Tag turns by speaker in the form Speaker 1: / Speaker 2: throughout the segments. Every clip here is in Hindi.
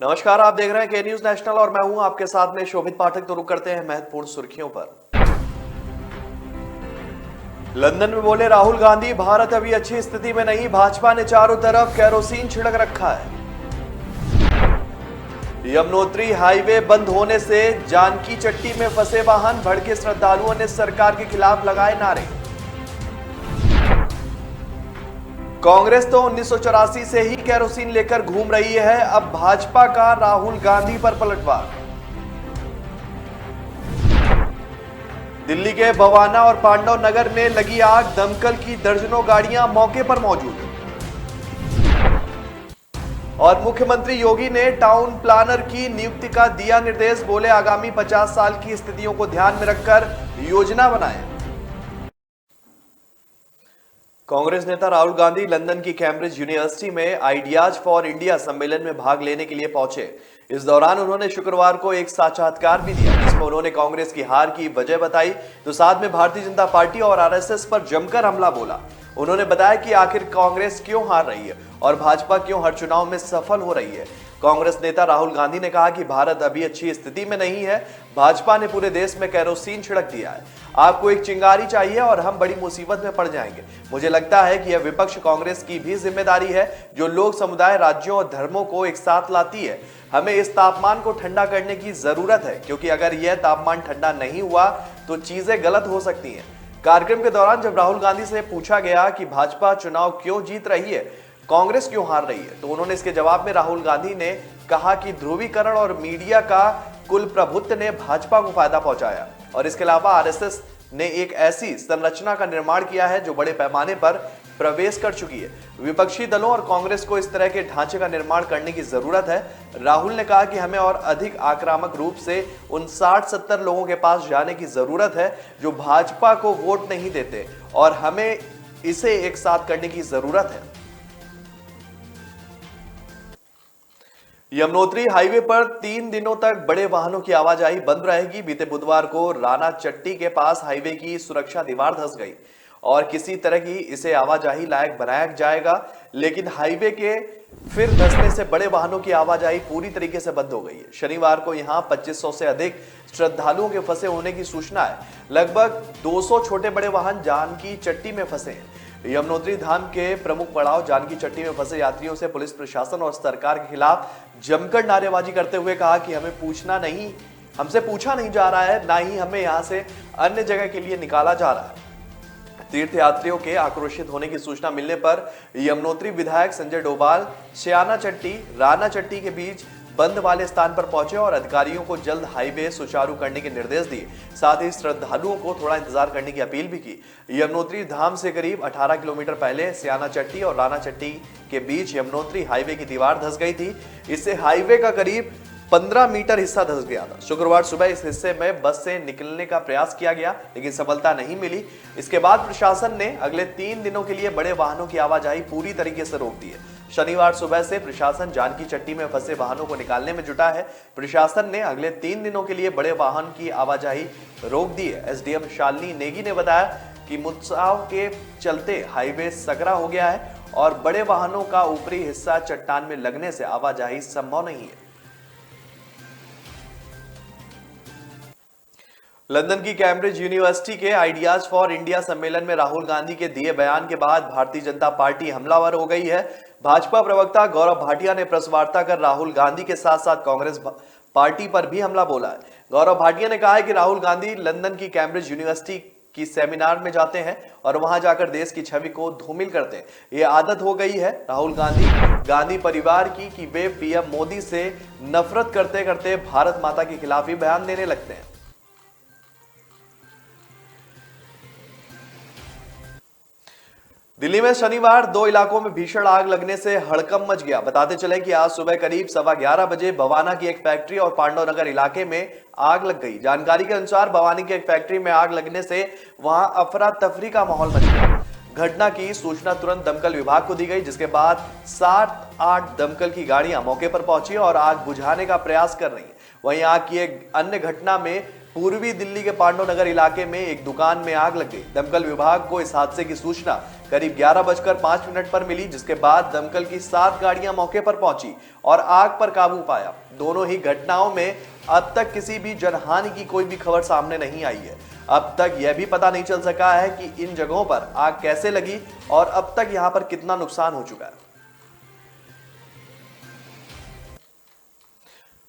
Speaker 1: नमस्कार, आप देख रहे हैं के न्यूज नेशनल और मैं हूं आपके साथ में शोभित पाठक। तो रुक करते हैं महत्वपूर्ण सुर्खियों पर। लंदन में बोले राहुल गांधी, भारत अभी अच्छी स्थिति में नहीं, भाजपा ने चारों तरफ केरोसिन छिड़क रखा है। यमुनोत्री हाईवे बंद होने से जानकी चट्टी में फंसे वाहन, भड़के श्रद्धालुओं ने सरकार के खिलाफ लगाए नारे। कांग्रेस तो 1984 से ही केरोसिन लेकर घूम रही है, अब भाजपा का राहुल गांधी पर पलटवार। दिल्ली के भवाना और पांडव नगर में लगी आग, दमकल की दर्जनों गाड़ियां मौके पर मौजूद। और मुख्यमंत्री योगी ने टाउन प्लानर की नियुक्ति का दिया निर्देश, बोले आगामी 50 साल की स्थितियों को ध्यान में रखकर योजना बनाएं। कांग्रेस नेता राहुल गांधी लंदन की कैम्ब्रिज यूनिवर्सिटी में आइडियाज फॉर इंडिया सम्मेलन में भाग लेने के लिए पहुंचे। इस दौरान उन्होंने शुक्रवार को एक साक्षात्कार भी दिया, जिसमें उन्होंने कांग्रेस की हार की वजह बताई, तो साथ में भारतीय जनता पार्टी और आरएसएस पर जमकर हमला बोला। उन्होंने बताया कि आखिर कांग्रेस क्यों हार रही है और भाजपा क्यों हर चुनाव में सफल हो रही है। कांग्रेस नेता राहुल गांधी ने कहा कि भारत अभी अच्छी स्थिति में नहीं है, भाजपा ने पूरे देश में केरोसिन छिड़क दिया है। आपको एक चिंगारी चाहिए और हम बड़ी मुसीबत में पड़ जाएंगे। मुझे लगता है कि यह विपक्ष कांग्रेस की भी जिम्मेदारी है, जो लोग, समुदाय, राज्यों और धर्मों को एक साथ लाती है। हमें इस तापमान को ठंडा करने की जरूरत है, क्योंकि अगर यह तापमान ठंडा नहीं हुआ तो चीजें गलत हो सकती हैं। कार्यक्रम के दौरान जब राहुल गांधी से पूछा गया कि भाजपा चुनाव क्यों जीत रही है, कांग्रेस क्यों हार रही है, तो उन्होंने इसके जवाब में राहुल गांधी ने कहा कि ध्रुवीकरण और मीडिया का कुल प्रभुत्व ने भाजपा को फायदा पहुंचाया, और इसके अलावा आरएसएस ने एक ऐसी संरचना का निर्माण किया है जो बड़े पैमाने पर प्रवेश कर चुकी है। विपक्षी दलों और कांग्रेस को इस तरह के ढांचे का निर्माण करने की जरूरत है। राहुल ने कहा कि हमें और अधिक आक्रामक रूप से उन 60-70 लोगों के पास जाने की जरूरत है जो भाजपा को वोट नहीं देते, और हमें इसे एक साथ करने की जरूरत है। यमुनोत्री हाईवे पर 3 दिनों तक बड़े वाहनों की आवाजाही बंद रहेगी। बीते बुधवार को राना चट्टी के पास हाईवे की सुरक्षा दीवार धंस गई और किसी तरह की इसे आवाजाही लायक बनाया जाएगा, लेकिन हाईवे के फिर धंसने से बड़े वाहनों की आवाजाही पूरी तरीके से बंद हो गई है। शनिवार को यहां 2500 से अधिक श्रद्धालुओं के फंसे होने की सूचना है। लगभग 200 छोटे बड़े वाहन जानकी चट्टी में फंसे हैं। यमुनोत्री धाम के प्रमुख पड़ाव जानकी चट्टी में फंसे यात्रियों से पुलिस प्रशासन और सरकार के खिलाफ जमकर नारेबाजी करते हुए कहा कि हमसे पूछा नहीं जा रहा है, ना ही हमें यहां से अन्य जगह के लिए निकाला जा रहा है। तीर्थयात्रियों के आक्रोशित होने की सूचना मिलने पर यमुनोत्री विधायक संजय डोभाल श्याना चट्टी, राना चट्टी के बीच बंद वाले स्थान पर पहुंचे और अधिकारियों को जल्द हाईवे सुचारू करने के निर्देश दिए। साथ ही श्रद्धालुओं को थोड़ा इंतजार करने की अपील भी की। यमुनोत्री धाम से करीब 18 किलोमीटर पहले श्याना चट्टी और राना चट्टी के बीच यमुनोत्री हाईवे की दीवार धंस गई थी। इससे हाईवे का करीब 15 मीटर हिस्सा धंस गया था। शुक्रवार सुबह इस हिस्से में बस से निकलने का प्रयास किया गया, लेकिन सफलता नहीं मिली। इसके बाद प्रशासन ने अगले 3 दिनों के लिए बड़े वाहनों की आवाजाही पूरी तरीके से रोक दी है। शनिवार सुबह से प्रशासन जानकी चट्टी में फंसे वाहनों को निकालने में जुटा है। प्रशासन ने अगले 3 दिनों के लिए बड़े वाहन की आवाजाही रोक दी है। एसडीएम शालिनी नेगी ने बताया कि मुत्साव के चलते हाईवे सकरा हो गया है और बड़े वाहनों का ऊपरी हिस्सा चट्टान में लगने से आवाजाही संभव नहीं है। लंदन की कैम्ब्रिज यूनिवर्सिटी के आइडियाज फॉर इंडिया सम्मेलन में राहुल गांधी के दिए बयान के बाद भारतीय जनता पार्टी हमलावर हो गई है। भाजपा प्रवक्ता गौरव भाटिया ने प्रेस वार्ता कर राहुल गांधी के साथ साथ कांग्रेस पार्टी पर भी हमला बोला है। गौरव भाटिया ने कहा है कि राहुल गांधी लंदन की कैम्ब्रिज यूनिवर्सिटी की सेमिनार में जाते हैं और वहां जाकर देश की छवि को धूमिल करते हैं। ये आदत हो गई है राहुल गांधी परिवार की कि वे पीएम मोदी से नफरत करते करते भारत माता के खिलाफ ही बयान देने लगते हैं। दिल्ली में शनिवार 2 इलाकों में भीषण आग लगने से हड़कंप मच गया। बताते चले कि आज सुबह करीब 11:15 बजे भवाना की एक फैक्ट्री और पांडव नगर इलाके में आग लग गई। जानकारी के अनुसार भवानी की एक फैक्ट्री में आग लगने से वहां अफरा तफरी का माहौल मच गया। घटना की सूचना तुरंत दमकल विभाग को दी गई, जिसके बाद 7-8 दमकल की गाड़ियां मौके पर पहुंची और आग बुझाने का प्रयास कर रही है। वहीं आग की एक अन्य घटना में पूर्वी दिल्ली के पांडव नगर इलाके में एक दुकान में आग लग गई। दमकल विभाग को इस हादसे की सूचना करीब 11:05 पर मिली, जिसके बाद दमकल की 7 गाड़ियां मौके पर पहुंची और आग पर काबू पाया। दोनों ही घटनाओं में अब तक किसी भी जनहानि की कोई भी खबर सामने नहीं आई है। अब तक यह भी पता नहीं चल सका है कि इन जगहों पर आग कैसे लगी और अब तक यहां पर कितना नुकसान हो चुका है।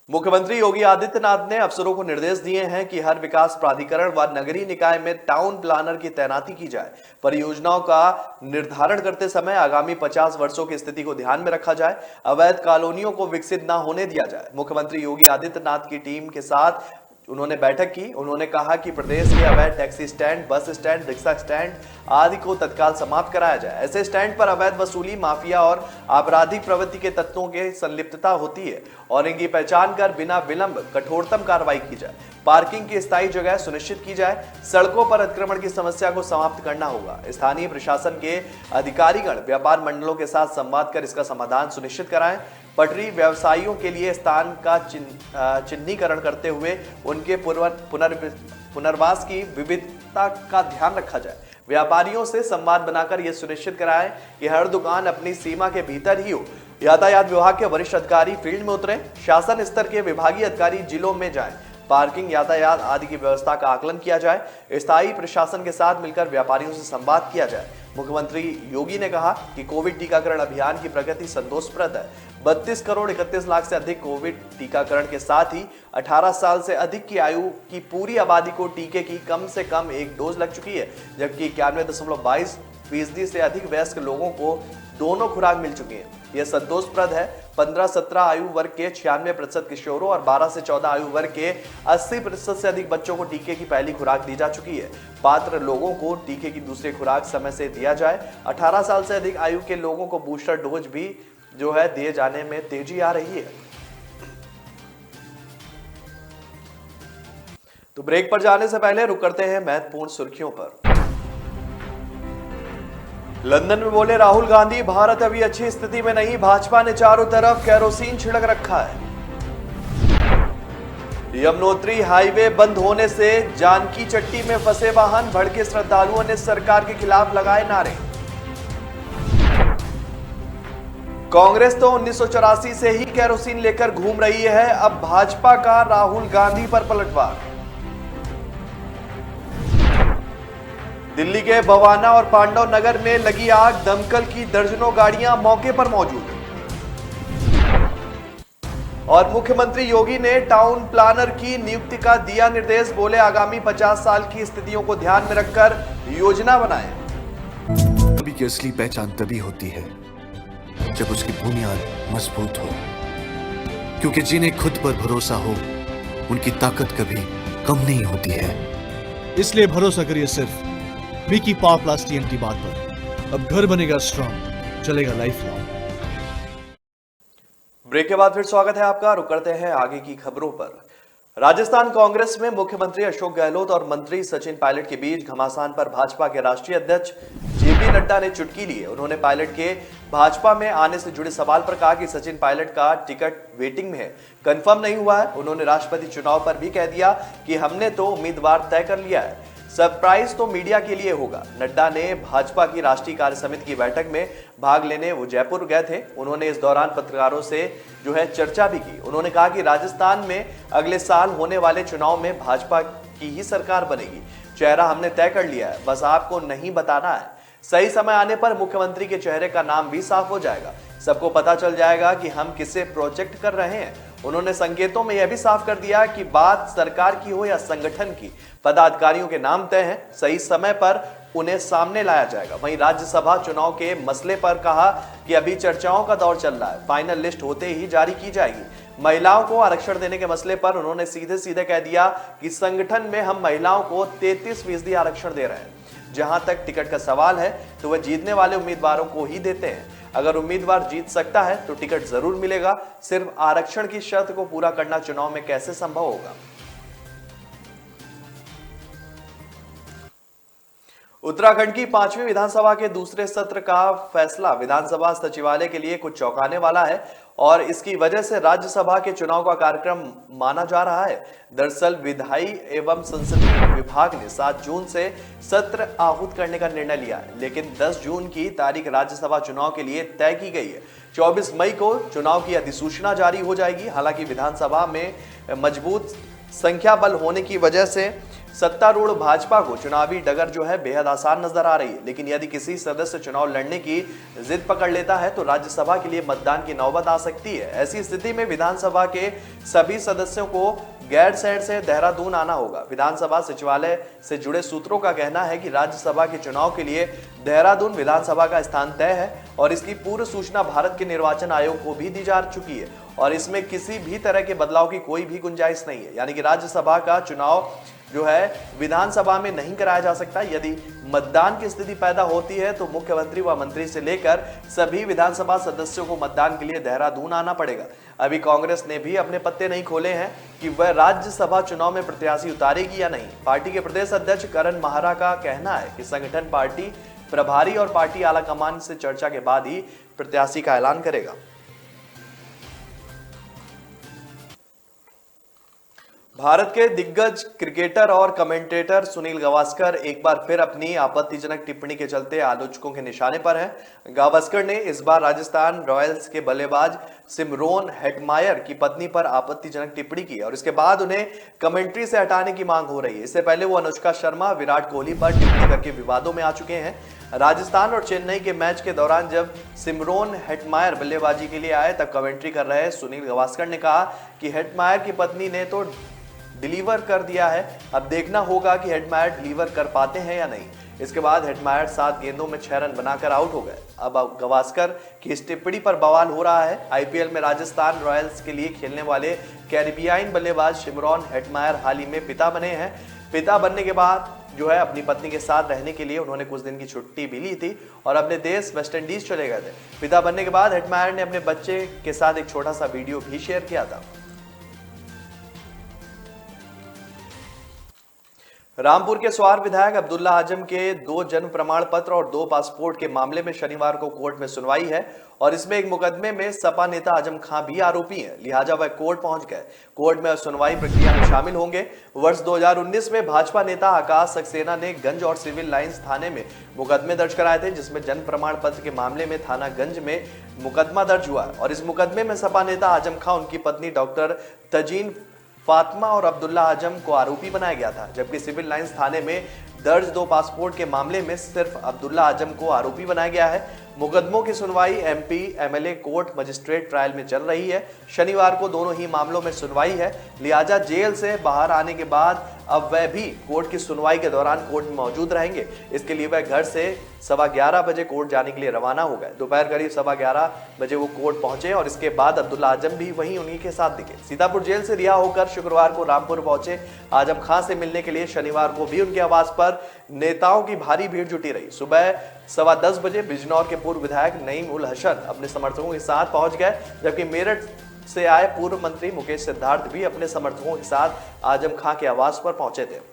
Speaker 1: मुख्यमंत्री योगी आदित्यनाथ ने अफसरों को निर्देश दिए हैं कि हर विकास प्राधिकरण व नगरीय निकाय में टाउन प्लानर की तैनाती की जाए। परियोजनाओं का निर्धारण करते समय आगामी 50 वर्षों की स्थिति को ध्यान में रखा जाए। अवैध कॉलोनियों को विकसित न होने दिया जाए। मुख्यमंत्री योगी आदित्यनाथ की टीम के साथ उन्होंने बैठक की। उन्होंने कहा कि प्रदेश के अवैध taxi stand, bus stand, rickshaw stand आदि को तत्काल समाप्त कराया जाए। ऐसे स्टैंड पर अवैध वसूली, माफिया और आपराधिक प्रवृत्ति के तत्वों की संलिप्तता होती है और इनकी पहचान कर बिना विलंब कठोरतम कार्रवाई की जाए। पार्किंग की स्थायी जगह सुनिश्चित की जाए। सड़कों पर अतिक्रमण की समस्या को समाप्त करना होगा। स्थानीय प्रशासन के अधिकारीगण व्यापार मंडलों के साथ संवाद कर इसका समाधान सुनिश्चित कराएं। पटरी व्यवसायियों के लिए स्थान का चिन्हीकरण करते हुए उनके पुनर्वास की विविधता का ध्यान रखा जाए। व्यापारियों से संवाद बनाकर यह सुनिश्चित कराएं कि हर दुकान अपनी सीमा के भीतर ही हो। यातायात विभाग के वरिष्ठ अधिकारी फील्ड में उतरें। शासन स्तर के विभागीय अधिकारी जिलों में जाएं। पार्किंग, यातायात आदि की व्यवस्था का आकलन किया जाए। स्थायी प्रशासन के साथ मिलकर व्यापारियों से संवाद किया जाए। मुख्यमंत्री योगी ने कहा कि कोविड टीकाकरण अभियान की प्रगति संतोषप्रद है। 32 करोड़ 31 लाख से अधिक कोविड टीकाकरण के साथ ही 18 साल से अधिक की आयु की पूरी आबादी को टीके की कम से कम एक डोज लग चुकी है, जबकि 91.22% से अधिक वयस्क लोगों को दोनों खुराक मिल चुकी है। यह संतोषप्रद है। 15-17 आयु वर्ग के 96% किशोरों और 12 से 14 आयु वर्ग के 80% से अधिक बच्चों को टीके की पहली खुराक दी जा चुकी है। पात्र लोगों को टीके की दूसरी खुराक समय से दिया जाए। 18 साल से अधिक आयु के लोगों को बूस्टर डोज भी जो है दिए जाने में तेजी आ रही है। तो ब्रेक पर जाने से पहले रुक करते हैं महत्वपूर्ण सुर्खियों पर। लंदन में बोले राहुल गांधी, भारत अभी अच्छी स्थिति में नहीं, भाजपा ने चारों तरफ केरोसिन छिड़क रखा है। यमुनोत्री हाईवे बंद होने से जानकी चट्टी में फंसे वाहन, भड़के श्रद्धालुओं ने सरकार के खिलाफ लगाए नारे। कांग्रेस तो 1984 से ही केरोसिन लेकर घूम रही है, अब भाजपा का राहुल गांधी पर पलटवार। दिल्ली के बवाना और पांडव नगर में लगी आग, दमकल की दर्जनों गाड़ियां मौके पर मौजूद। और मुख्यमंत्री योगी ने टाउन प्लानर की नियुक्ति का दिया निर्देश, बोले आगामी 50 साल की स्थितियों को ध्यान में रखकर योजना बनाएं।
Speaker 2: कभी की असली पहचान तभी होती है जब उसकी बुनियाद मजबूत हो, क्योंकि जिन्हें खुद पर भरोसा हो उनकी ताकत कभी कम नहीं होती है।
Speaker 3: इसलिए भरोसा करिए सिर्फ विकी पावर प्लस TNT बार पर। अब घर बनेगा स्ट्रॉन्ग, चलेगा लाइफ लॉन्ग।
Speaker 1: ब्रेक के बाद फिर स्वागत है आपका। रुक करते हैं आगे की खबरों पर। राजस्थान कांग्रेस में मुख्यमंत्री अशोक गहलोत और मंत्री सचिन पायलट के बीच घमासान पर भाजपा के राष्ट्रीय अध्यक्ष JP नड्डा ने चुटकी ली है। उन्होंने पायलट के भाजपा में आने से जुड़े सवाल पर कहा कि सचिन पायलट का टिकट वेटिंग में है, कंफर्म नहीं हुआ है। उन्होंने राष्ट्रपति चुनाव पर भी कह दिया कि हमने तो उम्मीदवार तय कर लिया है, सरप्राइज तो मीडिया के लिए होगा। नड्डा ने भाजपा की राष्ट्रीय कार्य समिति की बैठक में भाग लेने वो जयपुर गए थे। उन्होंने इस दौरान पत्रकारों से जो है चर्चा भी की। उन्होंने कहा कि राजस्थान में अगले साल होने वाले चुनाव में भाजपा की ही सरकार बनेगी। चेहरा हमने तय कर लिया है, बस आपको नहीं बताना है। सही समय आने पर मुख्यमंत्री के चेहरे का नाम भी साफ हो जाएगा, सबको पता चल जाएगा कि हम किसे प्रोजेक्ट कर रहे हैं। उन्होंने संकेतों में यह भी साफ कर दिया कि बात सरकार की हो या संगठन की, पदाधिकारियों के नाम तय हैं, सही समय पर उन्हें सामने लाया जाएगा। वहीं राज्यसभा चुनाव के मसले पर कहा कि अभी चर्चाओं का दौर चल रहा है, फाइनल लिस्ट होते ही जारी की जाएगी। महिलाओं को आरक्षण देने के मसले पर उन्होंने सीधे सीधे कह दिया कि संगठन में हम महिलाओं को 33% आरक्षण दे रहे हैं। जहां तक टिकट का सवाल है तो वह जीतने वाले उम्मीदवारों को ही देते हैं। अगर उम्मीदवार जीत सकता है तो टिकट जरूर मिलेगा, सिर्फ आरक्षण की शर्त को पूरा करना चुनाव में कैसे संभव होगा। उत्तराखंड की 5वीं विधानसभा के दूसरे सत्र का फैसला विधानसभा सचिवालय के लिए कुछ चौंकाने वाला है और इसकी वजह से राज्यसभा के चुनाव का कार्यक्रम माना जा रहा है। दरअसल विधायी एवं संसदीय विभाग ने 7 जून से सत्र आहूत करने का निर्णय लिया है, लेकिन 10 जून की तारीख राज्यसभा चुनाव के लिए तय की गई है। 24 मई को चुनाव की अधिसूचना जारी हो जाएगी। हालांकि विधानसभा में मजबूत संख्या बल होने की वजह से सत्तारूढ़ भाजपा को चुनावी डगर जो है बेहद आसान नजर आ रही है, लेकिन यदि किसी सदस्य चुनाव लड़ने की जिद पकड़ लेता है तो राज्यसभा के लिए मतदान की नौबत आ सकती है। ऐसी स्थिति में विधानसभा के सभी सदस्यों को गैरसैंण से देहरादून आना होगा। विधानसभा सचिवालय से जुड़े सूत्रों का कहना है कि राज्यसभा के चुनाव के लिए देहरादून विधानसभा का स्थान तय है और इसकी पूर्व सूचना भारत के निर्वाचन आयोग को भी दी जा चुकी है और इसमें किसी भी तरह के बदलाव की कोई भी गुंजाइश नहीं है। यानी कि राज्यसभा का चुनाव जो है विधानसभा में नहीं कराया जा सकता। यदि मतदान की स्थिति पैदा होती है तो मुख्यमंत्री व मंत्री से लेकर सभी विधानसभा सदस्यों को मतदान के लिए देहरादून आना पड़ेगा। अभी कांग्रेस ने भी अपने पत्ते नहीं खोले हैं कि वह राज्यसभा चुनाव में प्रत्याशी उतारेगी या नहीं। पार्टी के प्रदेश अध्यक्ष करण माहरा का कहना है कि संगठन पार्टी प्रभारी और पार्टी आलाकमान से चर्चा के बाद ही प्रत्याशी का ऐलान करेगा। भारत के दिग्गज क्रिकेटर और कमेंटेटर सुनील गावस्कर एक बार फिर अपनी आपत्तिजनक टिप्पणी के चलते आलोचकों के निशाने पर हैं। गावस्कर ने इस बार राजस्थान रॉयल्स के बल्लेबाज सिमरोन हेटमायर की पत्नी पर आपत्तिजनक टिप्पणी की और इसके बाद उन्हें कमेंट्री से हटाने की मांग हो रही है। इससे पहले वो अनुष्का शर्मा, विराट कोहली पर टिप्पणी करके विवादों में आ चुके हैं। राजस्थान और चेन्नई के मैच के दौरान जब सिमरोन हेटमायर बल्लेबाजी के लिए आए तब कमेंट्री कर रहे सुनील गावस्कर ने कहा कि हेटमायर की पत्नी ने तो डिलीवर कर दिया है, अब देखना होगा कि हेटमायर डिलीवर कर पाते हैं या नहीं। इसके बाद हेटमायर 7 गेंदों में 6 रन बनाकर आउट हो गए। अब गावस्कर की इस टिप्पणी पर बवाल हो रहा है। आईपीएल में राजस्थान रॉयल्स के लिए खेलने वाले कैरिबियाई बल्लेबाज सिमरोन हेटमायर हाल ही में पिता बने हैं। पिता बनने के बाद जो है अपनी पत्नी के साथ रहने के लिए उन्होंने कुछ दिन की छुट्टी भी ली थी और अपने देश वेस्ट इंडीज चले गए थे। पिता बनने के बाद हेटमायर ने अपने बच्चे के साथ एक छोटा सा वीडियो भी शेयर किया था। रामपुर के स्वार विधायक अब्दुल्ला आजम के 2 जन्म प्रमाण पत्र और 2 पासपोर्ट के मामले में शनिवार को कोर्ट में सुनवाई है और इसमें एक मुकदमे में सपा नेता आजम खां भी आरोपी हैं, लिहाजा वह कोर्ट पहुंच गए। कोर्ट में सुनवाई प्रक्रिया में शामिल होंगे। वर्ष 2019 में भाजपा नेता आकाश सक्सेना ने गंज और सिविल लाइंस थाने में मुकदमे दर्ज कराए थे, जिसमें जन्म प्रमाण पत्र के मामले में थाना गंज में मुकदमा दर्ज हुआ और इस मुकदमे में सपा नेता आजम खां, उनकी पत्नी डॉक्टर तजीन फातिमा और अब्दुल्ला आजम को आरोपी बनाया गया था, जबकि सिविल लाइंस थाने में दर्ज 2 पासपोर्ट के मामले में सिर्फ अब्दुल्ला आजम को आरोपी बनाया गया है। मुकदमों की सुनवाई MP MLA court magistrate trial में चल रही है। शनिवार को दोनों ही मामलों में सुनवाई है, लिहाजा जेल से बाहर आने के बाद अब वह भी कोर्ट की सुनवाई के दौरान कोर्ट में मौजूद रहेंगे। इसके लिए वह घर से 11:15 बजे कोर्ट जाने के लिए रवाना हो गए। दोपहर करीब 11:15 बजे वो कोर्ट पहुंचे और इसके बाद अब्दुल्ला आजम भी वहीं उन्हीं के साथ दिखे। सीतापुर जेल से रिहा होकर शुक्रवार को रामपुर पहुंचे आजम खां से मिलने के लिए शनिवार को भी उनके आवास पर नेताओं की भारी भीड़ जुटी रही। सुबह 10:15 बजे बिजनौर के पूर्व विधायक नईम उल हसन अपने समर्थकों के साथ पहुंच गए, जबकि मेरठ से आए पूर्व मंत्री मुकेश सिद्धार्थ भी अपने समर्थकों के साथ आजम खां के आवास पर पहुंचे थे।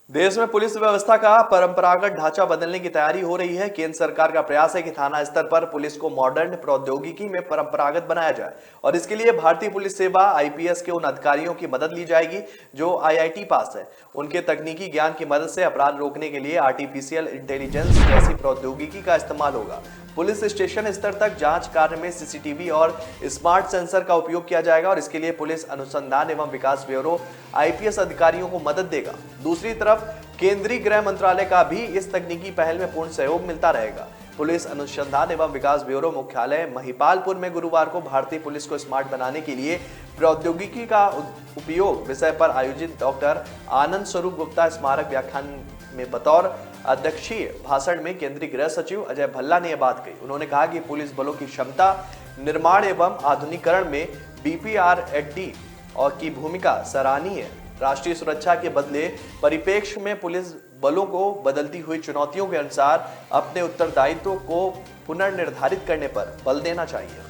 Speaker 1: देश में पुलिस व्यवस्था का परंपरागत ढांचा बदलने की तैयारी हो रही है। केंद्र सरकार का प्रयास है कि थाना स्तर पर पुलिस को मॉडर्न प्रौद्योगिकी में परंपरागत बनाया जाए और इसके लिए भारतीय पुलिस सेवा आईपीएस के उन अधिकारियों की मदद ली जाएगी जो आईआईटी पास है। उनके तकनीकी ज्ञान की मदद से अपराध रोकने के लिए आर्टिफिशियल इंटेलिजेंस जैसी प्रौद्योगिकी का इस्तेमाल होगा। पुलिस स्टेशन स्तर तक जांच कार्य में सीसीटीवी और स्मार्ट सेंसर का उपयोग किया जाएगा और इसके लिए पुलिस अनुसंधान एवं विकास ब्यूरो आईपीएस अधिकारियों को मदद देगा। दूसरी तरफ केंद्रीय गृह मंत्रालय का भी इस तकनीकी पहल में पूर्ण सहयोग मिलता रहेगा। पुलिस अनुसंधान एवं विकास ब्यूरो मुख्यालय महिपालपुर में गुरुवार को भारतीय पुलिस को स्मार्ट बनाने के लिए प्रौद्योगिकी का उपयोग विषय पर आयोजित डॉक्टर आनंद स्वरूप गुप्ता स्मारक व्याख्यान में बतौर अध्यक्षीय भाषण में केंद्रीय गृह सचिव अजय भल्ला ने यह बात कही। उन्होंने कहा कि पुलिस बलों की क्षमता निर्माण एवं आधुनिकीकरण में बीपीआरएडी और की भूमिका सराहनीय है। राष्ट्रीय सुरक्षा के बदले परिप्रेक्ष्य में पुलिस बलों को बदलती हुई चुनौतियों के अनुसार अपने उत्तरदायित्व को पुनर्निर्धारित करने पर बल देना चाहिए।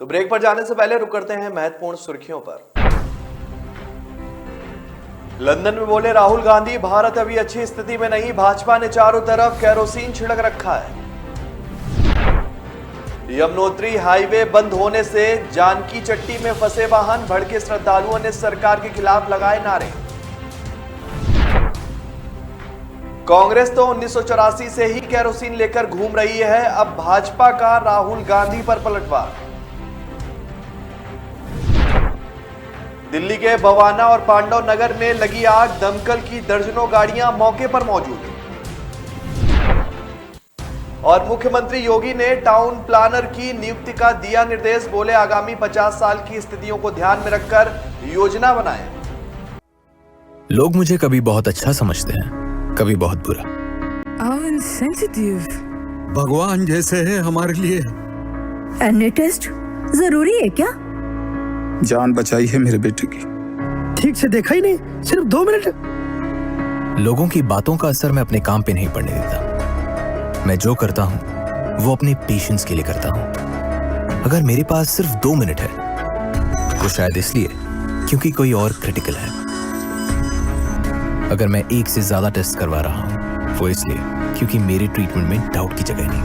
Speaker 1: तो ब्रेक पर जाने से पहले रुक करते हैं महत्वपूर्ण सुर्खियों पर। लंदन में बोले राहुल गांधी, भारत अभी अच्छी स्थिति में नहीं, भाजपा ने चारों तरफ केरोसिन छिड़क रखा है। यमुनोत्री हाईवे बंद होने से जानकी चट्टी में फंसे वाहन, भड़के श्रद्धालुओं ने सरकार के खिलाफ लगाए नारे। कांग्रेस तो 1984 से ही केरोसिन लेकर घूम रही है, अब भाजपा का राहुल गांधी पर पलटवार। दिल्ली के बवाना और पांडव नगर में लगी आग, दमकल की दर्जनों गाड़ियां मौके पर मौजूद। और मुख्यमंत्री योगी ने टाउन प्लानर की नियुक्ति का दिया निर्देश, बोले आगामी 50 साल की स्थितियों को ध्यान में रखकर योजना बनाएं।
Speaker 4: लोग मुझे कभी बहुत अच्छा समझते हैं, कभी बहुत बुरा।
Speaker 5: भगवान जैसे है हमारे लिए।
Speaker 6: एनी टेस्ट जरूरी है क्या?
Speaker 5: जान बचाई है मेरे बेटे की।
Speaker 7: ठीक से देखा ही नहीं, सिर्फ 2 मिनट।
Speaker 4: लोगों की बातों का असर मैं अपने काम पे नहीं पड़ने देता। मैं जो करता हूं वो अपने पेशेंस के लिए करता हूं। अगर मेरे पास सिर्फ 2 मिनट है तो शायद इसलिए क्योंकि कोई और क्रिटिकल है। अगर मैं 1 से ज्यादा टेस्ट करवा रहा हूं वो इसलिए क्योंकि मेरे ट्रीटमेंट में डाउट की जगह नहीं।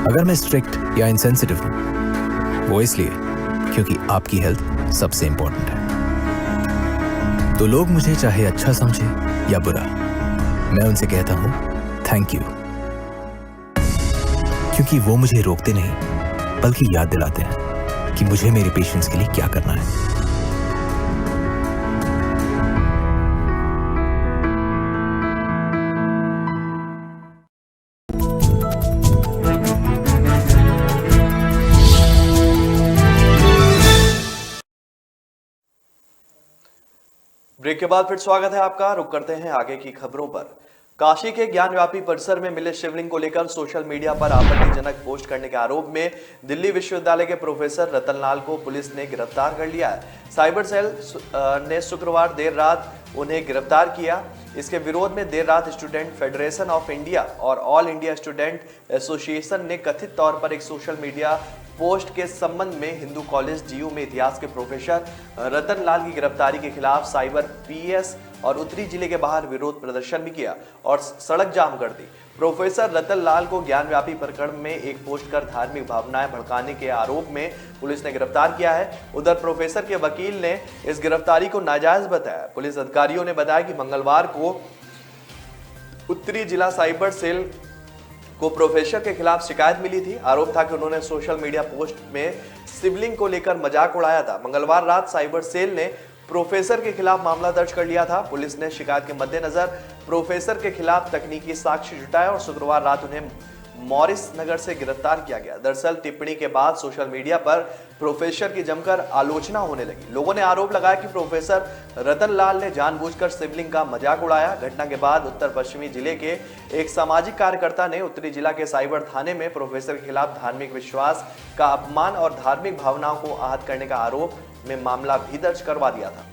Speaker 4: अगर मैं स्ट्रिक्ट या इनसेंसिटिव हूं वो इसलिए क्योंकि आपकी हेल्थ सबसे इंपॉर्टेंट है। तो लोग मुझे चाहे अच्छा समझे या बुरा, मैं उनसे कहता हूं थैंक यू, क्योंकि वो मुझे रोकते नहीं बल्कि याद दिलाते हैं कि मुझे मेरे पेशेंट्स के लिए क्या करना है।
Speaker 1: ब्रेक के बाद फिर स्वागत है आपका। रुक करते हैं आगे की खबरों पर। काशी के ज्ञानव्यापी परिसर में मिले शिवलिंग को लेकर सोशल मीडिया पर आपत्तिजनक पोस्ट करने के आरोप में दिल्ली विश्वविद्यालय के प्रोफेसर रतन लाल को पुलिस ने गिरफ्तार कर लिया है। साइबर सेल ने शुक्रवार देर रात उन्हें गिरफ्तार किया। इसके विरोध में देर रात स्टूडेंट फेडरेशन ऑफ इंडिया और ऑल इंडिया स्टूडेंट एसोसिएशन ने कथित तौर पर एक सोशल मीडिया पोस्ट के संबंध में हिंदू कॉलेज डीयू में इतिहास के प्रोफेसर रतन लाल की गिरफ्तारी के खिलाफ साइबर पीएस और उत्तरी जिले के बाहर विरोध प्रदर्शन भी किया और सड़क जाम कर दी। प्रोफेसर रतन लाल को ज्ञानव्यापी प्रकरण में एक पोस्ट कर धार्मिक भावनाएं भड़काने के आरोप में पुलिस ने गिरफ्तार किया है। उधर प्रोफेसर के वकील ने इस गिरफ्तारी को नाजायज बताया। पुलिस अधिकारियों ने बताया कि मंगलवार को उत्तरी जिला साइबर सेल को प्रोफेसर के खिलाफ शिकायत मिली थी। आरोप था कि उन्होंने सोशल मीडिया पोस्ट में शिवलिंग को लेकर मजाक उड़ाया था। मंगलवार रात साइबर सेल ने प्रोफेसर के खिलाफ मामला दर्ज कर लिया था। पुलिस ने शिकायत के मद्देनजर प्रोफेसर के खिलाफ तकनीकी साक्ष्य जुटाया और शुक्रवार रात उन्हें मॉरिस नगर से गिरफ्तार किया गया। दरअसल टिप्पणी के बाद सोशल मीडिया पर प्रोफेसर की जमकर आलोचना होने लगी। लोगों ने आरोप लगाया कि प्रोफेसर रतन लाल ने जानबूझकर शिवलिंग का मजाक उड़ाया। घटना के बाद उत्तर पश्चिमी जिले के एक सामाजिक कार्यकर्ता ने उत्तरी जिला के साइबर थाने में प्रोफेसर के खिलाफ धार्मिक विश्वास का अपमान और धार्मिक भावनाओं को आहत करने का आरोप में मामला भी दर्ज करवा दिया था।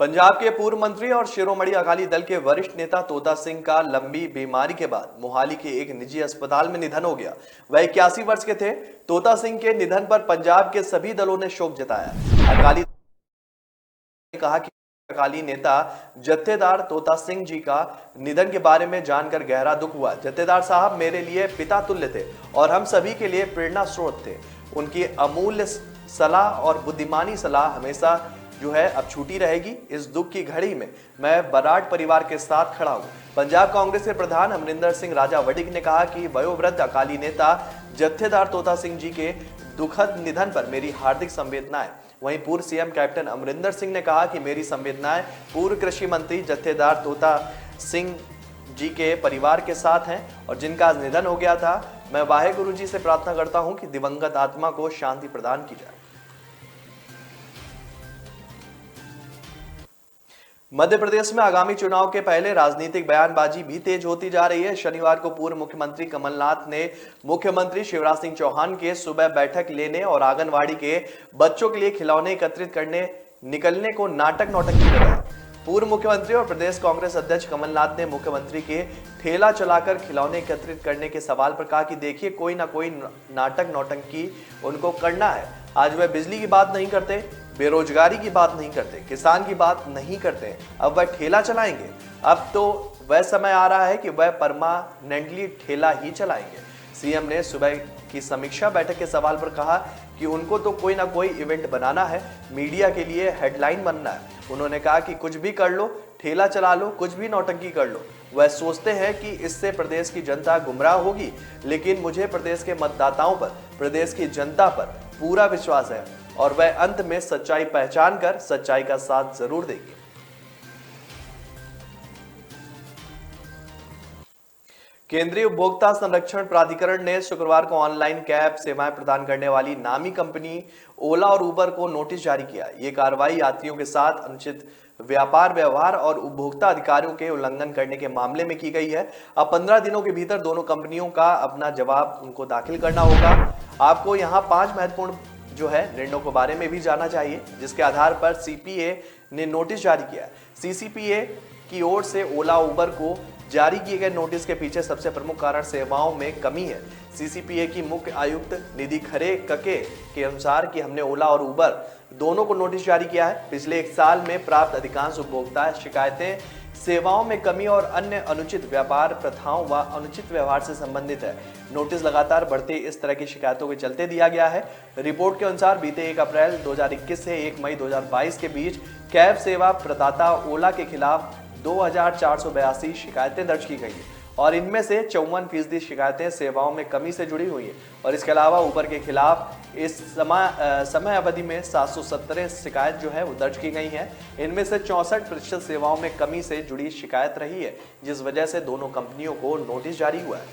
Speaker 1: पंजाब के पूर्व मंत्री और शिरोमणि अकाली दल के वरिष्ठ नेता तोता सिंह का लंबी बीमारी के बाद मोहाली के एक निजी अस्पताल में निधन हो गया। वह 81 वर्ष के थे। तोता सिंह के निधन पर पंजाब के सभी दलों ने शोक जताया। अकाली ने कहा कि अकाली नेता जत्थेदार तोता सिंह जी का निधन के बारे में जानकर गहरा दुख हुआ। जत्थेदार साहब मेरे लिए पिता तुल्य थे और हम सभी के लिए प्रेरणा स्रोत थे। उनकी अमूल्य सलाह और बुद्धिमानी सलाह हमेशा जो है अब छूटी रहेगी। इस दुख की घड़ी में मैं बराड़ परिवार के साथ खड़ा हूं। पंजाब कांग्रेस के प्रधान अमरिंदर सिंह राजा वडिक ने कहा कि वयोवृद्ध अकाली नेता जत्थेदार तोता सिंह जी के दुखद निधन पर मेरी हार्दिक संवेदनाएं। वहीं पूर्व सीएम कैप्टन अमरिंदर सिंह ने कहा कि मेरी संवेदनाएं पूर्व कृषि मंत्री जत्थेदार तोता सिंह जी के परिवार के साथ हैं और जिनका निधन हो गया था। मैं वाहेगुरु जी से प्रार्थना करता हूं कि दिवंगत आत्मा को शांति प्रदान की जाए। मध्य प्रदेश में आगामी चुनाव के पहले राजनीतिक बयानबाजी भी तेज होती जा रही है। शनिवार को पूर्व मुख्यमंत्री कमलनाथ ने मुख्यमंत्री शिवराज सिंह चौहान के सुबह बैठक लेने और आंगनवाड़ी के बच्चों के लिए खिलौने एकत्रित करने निकलने को नाटक नौटंकी बताया। पूर्व मुख्यमंत्री और प्रदेश कांग्रेस अध्यक्ष कमलनाथ ने मुख्यमंत्री के ठेला चलाकर खिलौने एकत्रित करने के सवाल पर कहा कि देखिए कोई ना कोई नाटक नौटंकी उनको करना है। आज वह बिजली की बात नहीं करते, बेरोजगारी की बात नहीं करते, किसान की बात नहीं करते, अब वह ठेला चलाएंगे। अब तो वह समय आ रहा है कि वह परमानेंटली ठेला ही चलाएंगे। सीएम ने सुबह की समीक्षा बैठक के सवाल पर कहा कि उनको तो कोई ना कोई इवेंट बनाना है, मीडिया के लिए हेडलाइन बनना है। उन्होंने कहा कि कुछ भी कर लो, ठेला चला लो, कुछ भी नौटंकी कर लो। वह सोचते हैं कि इससे प्रदेश की जनता गुमराह होगी, लेकिन मुझे प्रदेश के मतदाताओं पर, प्रदेश की जनता पर पूरा विश्वास है और वह अंत में सच्चाई पहचान कर सच्चाई का साथ जरूर देगी। केंद्रीय उपभोक्ता संरक्षण प्राधिकरण ने शुक्रवार को ऑनलाइन कैब सेवाएं प्रदान करने वाली नामी कंपनी ओला और उबर को नोटिस जारी किया। ये कार्रवाई यात्रियों के साथ अनुचित व्यापार व्यवहार और उपभोक्ता अधिकारों के उल्लंघन करने के मामले में की गई है। अब 15 दिनों के भीतर दोनों कंपनियों का अपना जवाब उनको दाखिल करना होगा। आपको यहाँ 5 महत्वपूर्ण जो है निर्णयों के बारे में भी जानना चाहिए, जिसके आधार पर सीपीए ने नोटिस जारी किया। सीसीपीए की ओर से ओला उबर को जारी किए गए नोटिस के पीछे सबसे प्रमुख कारण सेवाओं में कमी है। सीसीपीए की मुख्य आयुक्त निधि खरे कके के अनुसार कि हमने ओला और उबर दोनों को नोटिस जारी किया है। पिछले 1 साल में प्राप्त अधिकांश उपभोक्ता शिकायतें सेवाओं में कमी और अन्य अनुचित व्यापार प्रथाओं व अनुचित व्यवहार से संबंधित है। नोटिस लगातार बढ़ते इस तरह की शिकायतों के चलते दिया गया है। रिपोर्ट के अनुसार बीते 1 अप्रैल 2021 से 1 मई 2022 के बीच कैब सेवा प्रदाता ओला के खिलाफ 2482 शिकायतें दर्ज की गई हैं और इनमें से 54% शिकायतें सेवाओं में कमी से जुड़ी हुई हैं। और इसके अलावा उबर के खिलाफ इस समय अवधि में 717 शिकायत जो है वो दर्ज की गई हैं। इनमें से 64% सेवाओं में कमी से जुड़ी शिकायत रही है, जिस वजह से दोनों कंपनियों को नोटिस जारी हुआ है।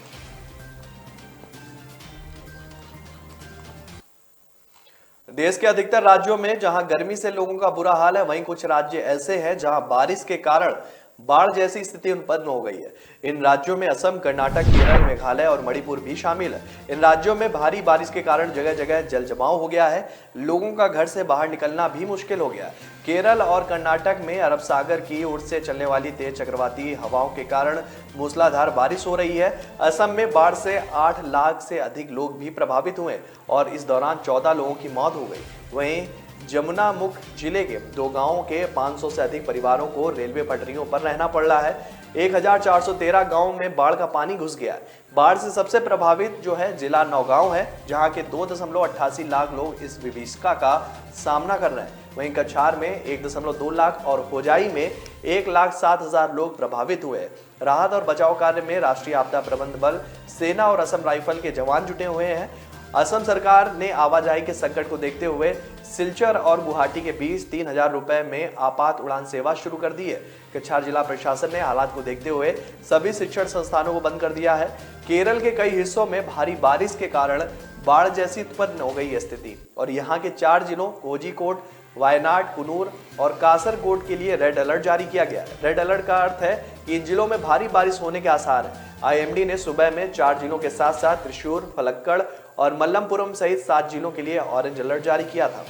Speaker 1: देश के अधिकतर राज्यों में जहां गर्मी से लोगों का बुरा हाल है, वहीं कुछ राज्य ऐसे हैं जहां बारिश के कारण बाढ़ जैसी स्थिति उत्पन्न हो गई है। इन राज्यों में असम, कर्नाटक, केरल, मेघालय और मणिपुर भी शामिल है। इन राज्यों में भारी बारिश के कारण जगह जगह जल जमाव हो गया है। लोगों का घर से बाहर निकलना भी मुश्किल हो गया है। केरल और कर्नाटक में अरब सागर की ओर से चलने वाली तेज चक्रवाती हवाओं के कारण मूसलाधार बारिश हो रही है। असम में बाढ़ से 8 लाख से अधिक लोग भी प्रभावित हुए और इस दौरान 14 लोगों की मौत हो गई। वहीं जमुनामुख जिले के 2 गांवों के 500 से अधिक परिवारों को रेलवे पटरियों पर रहना पड़ रहा है। 1413 गांवों में बाढ़ का पानी घुस गया है। बाढ़ से सबसे प्रभावित जो है जिला नौगांव है, जहां के 2.88 लाख लोग इस विभीषिका का सामना कर रहे हैं। वहीं कछार में 1.2 लाख और होजाई में 1,07,000 लोग प्रभावित हुए हैं। राहत और बचाव कार्य में राष्ट्रीय आपदा प्रबंधन बल, सेना और असम राइफल के जवान जुटे हुए हैं। असम सरकार ने आवाजाही के संकट को देखते हुए सिलचर और गुवाहाटी के बीच 3,000 रुपए में आपात उड़ान सेवा शुरू कर दी है। कछार जिला प्रशासन ने हालात को देखते हुए सभी शिक्षण संस्थानों को बंद कर दिया है। केरल के कई हिस्सों में भारी बारिश के कारण बाढ़ जैसी उत्पन्न हो गई है स्थिति और यहाँ के 4 जिलों कोझिकोड, वायनाड, कुनूर और कासरगोड के लिए रेड अलर्ट जारी किया गया है। रेड अलर्ट का अर्थ है कि इन जिलों में भारी बारिश होने के आसार है। आईएमडी ने सुबह में 4 जिलों के साथ साथ त्रिशूर, फलक्कड़ और मल्लमपुरम सहित 7 जिलों के लिए ऑरेंज अलर्ट जारी किया था।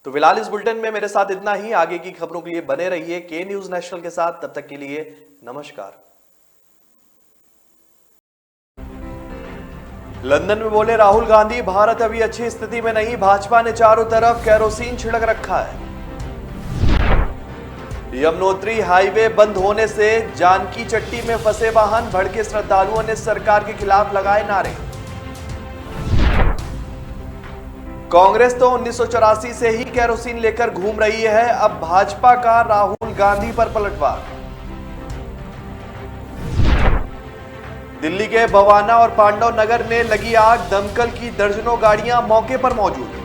Speaker 1: तो फिलहाल इस बुलेटिन में मेरे साथ इतना ही। आगे की खबरों के लिए बने रहिए के न्यूज नेशनल के साथ। तब तक के लिए नमस्कार। लंदन में बोले राहुल गांधी, भारत अभी अच्छी स्थिति में नहीं, भाजपा ने चारों तरफ केरोसिन छिड़क रखा है। यमुनोत्री हाईवे बंद होने से जानकी चट्टी में फंसे वाहन, भड़के श्रद्धालुओं ने सरकार के खिलाफ लगाए नारे। कांग्रेस तो 1984 से ही केरोसिन लेकर घूम रही है, अब भाजपा का राहुल गांधी पर पलटवार। दिल्ली के भवाना और पांडव नगर में लगी आग, दमकल की दर्जनों गाड़ियां मौके पर मौजूद।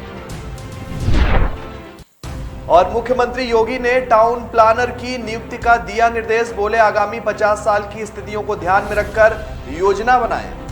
Speaker 1: और मुख्यमंत्री योगी ने टाउन प्लानर की नियुक्ति का दिया निर्देश, बोले आगामी 50 साल की स्थितियों को ध्यान में रखकर योजना बनाएं।